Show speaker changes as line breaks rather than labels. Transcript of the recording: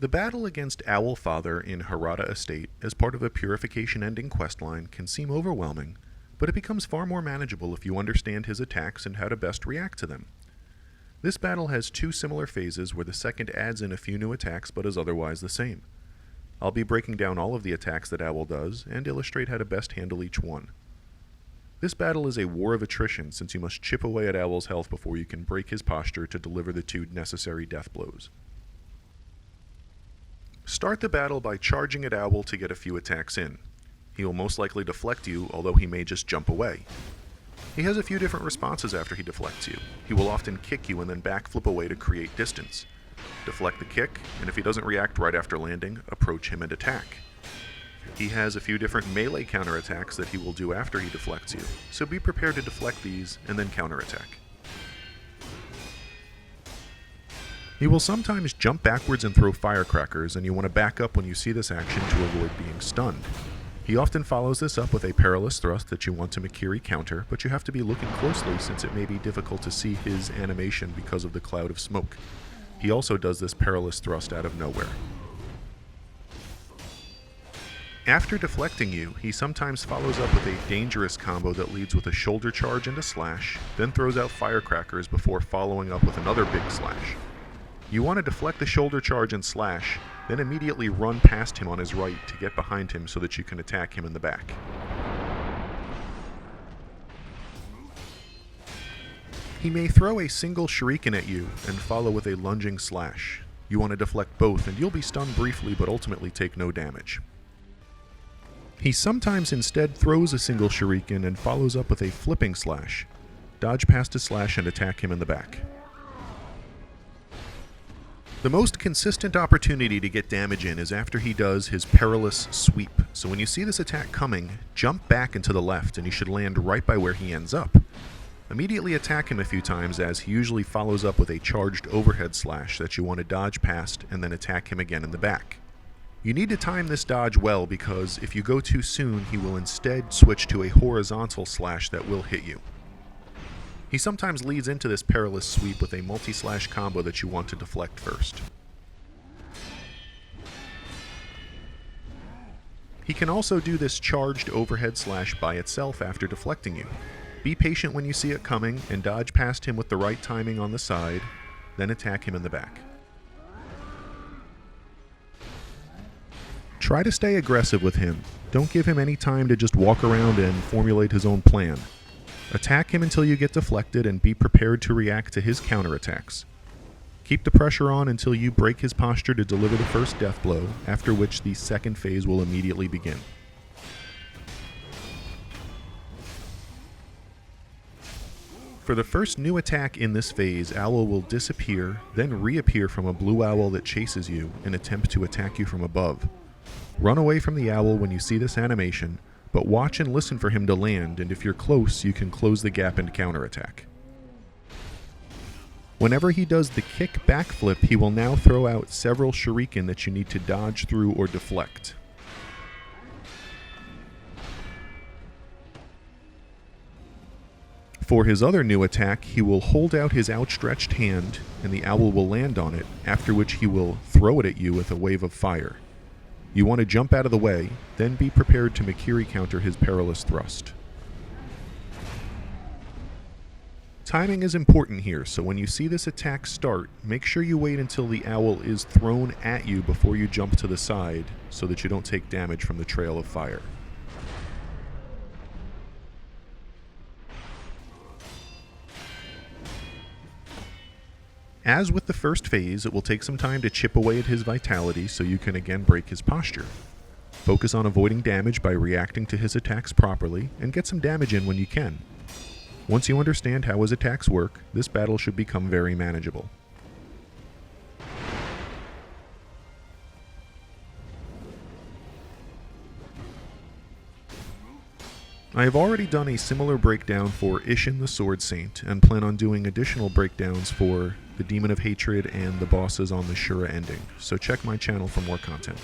The battle against Owl Father in Harada Estate as part of a Purification Ending questline can seem overwhelming, but it becomes far more manageable if you understand his attacks and how to best react to them. This battle has two similar phases where the second adds in a few new attacks but is otherwise the same. I'll be breaking down all of the attacks that Owl does and illustrate how to best handle each one. This battle is a war of attrition since you must chip away at Owl's health before you can break his posture to deliver the two necessary death blows. Start the battle by charging at Owl to get a few attacks in. He will most likely deflect you, although he may just jump away. He has a few different responses after he deflects you. He will often kick you and then backflip away to create distance. Deflect the kick, and if he doesn't react right after landing, approach him and attack. He has a few different melee counterattacks that he will do after he deflects you, so be prepared to deflect these and then counterattack. He will sometimes jump backwards and throw firecrackers, and you want to back up when you see this action to avoid being stunned. He often follows this up with a perilous thrust that you want to Mikiri counter, but you have to be looking closely since it may be difficult to see his animation because of the cloud of smoke. He also does this perilous thrust out of nowhere. After deflecting you, he sometimes follows up with a dangerous combo that leads with a shoulder charge and a slash, then throws out firecrackers before following up with another big slash. You want to deflect the shoulder charge and slash, then immediately run past him on his right to get behind him so that you can attack him in the back. He may throw a single shuriken at you and follow with a lunging slash. You want to deflect both and you'll be stunned briefly but ultimately take no damage. He sometimes instead throws a single shuriken and follows up with a flipping slash. Dodge past his slash and attack him in the back. The most consistent opportunity to get damage in is after he does his perilous sweep, so when you see this attack coming, jump back and to the left and you should land right by where he ends up. Immediately attack him a few times as he usually follows up with a charged overhead slash that you want to dodge past and then attack him again in the back. You need to time this dodge well because if you go too soon, he will instead switch to a horizontal slash that will hit you. He sometimes leads into this perilous sweep with a multi-slash combo that you want to deflect first. He can also do this charged overhead slash by itself after deflecting you. Be patient when you see it coming and dodge past him with the right timing on the side, then attack him in the back. Try to stay aggressive with him. Don't give him any time to just walk around and formulate his own plan. Attack him until you get deflected and be prepared to react to his counterattacks. Keep the pressure on until you break his posture to deliver the first death blow, after which the second phase will immediately begin. For the first new attack in this phase, Owl will disappear, then reappear from a blue owl that chases you and attempt to attack you from above. Run away from the owl when you see this animation, but watch and listen for him to land, and if you're close, you can close the gap and counterattack. Whenever he does the kick backflip, he will now throw out several shuriken that you need to dodge through or deflect. For his other new attack, he will hold out his outstretched hand, and the owl will land on it, after which he will throw it at you with a wave of fire. You want to jump out of the way, then be prepared to Mikiri counter his perilous thrust. Timing is important here, so when you see this attack start, make sure you wait until the owl is thrown at you before you jump to the side, so that you don't take damage from the trail of fire. As with the first phase, it will take some time to chip away at his vitality so you can again break his posture. Focus on avoiding damage by reacting to his attacks properly, and get some damage in when you can. Once you understand how his attacks work, this battle should become very manageable. I have already done a similar breakdown for Ishin the Sword Saint, and plan on doing additional breakdowns for the Demon of Hatred and the bosses on the Shura ending, so check my channel for more content.